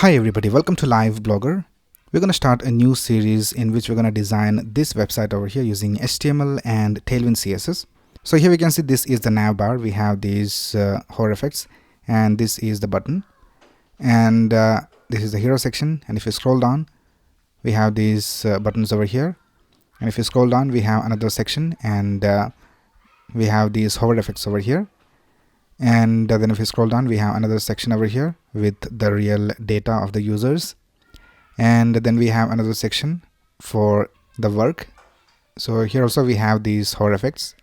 Hi everybody, welcome to Live Blogger. We're going to start a new series in which we're going to design this website over here using HTML and Tailwind CSS. So here we can see this is the nav bar. We have these hover effects, and this is the button, and this is the hero section. And if you scroll down, we have these buttons over here, and if you scroll down, we have another section, and we have these hover effects over here. And then if you scroll down, we have another section over here with the real data of the users. And then we have another section for the work. So here also we have these hover effects.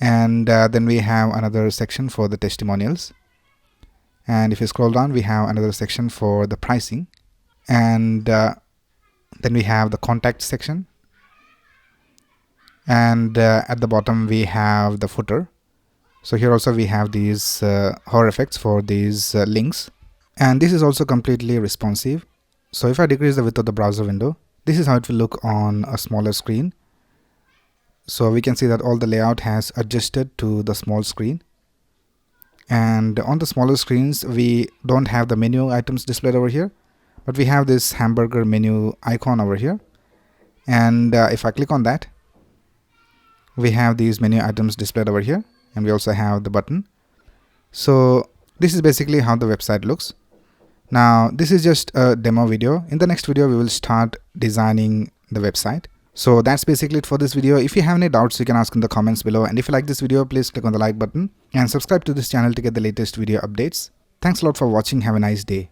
And then we have another section for the testimonials. And if you scroll down, we have another section for the pricing. And then we have the contact section. And at the bottom, we have the footer. So here also we have these hover effects for these links, and this is also completely responsive. So if I decrease the width of the browser window, this is how it will look on a smaller screen. So we can see that all the layout has adjusted to the small screen, and on the smaller screens we don't have the menu items displayed over here, but we have this hamburger menu icon over here. And if I click on that, we have these menu items displayed over here. And we also have the button. So this is basically how the website looks. Now this is just a demo video. In the next video we will start designing the website. So that's basically it for this video. If you have any doubts, you can ask in the comments below, and if you like this video, please click on the like button and subscribe to this channel to get the latest video updates. Thanks a lot for watching. Have a nice day.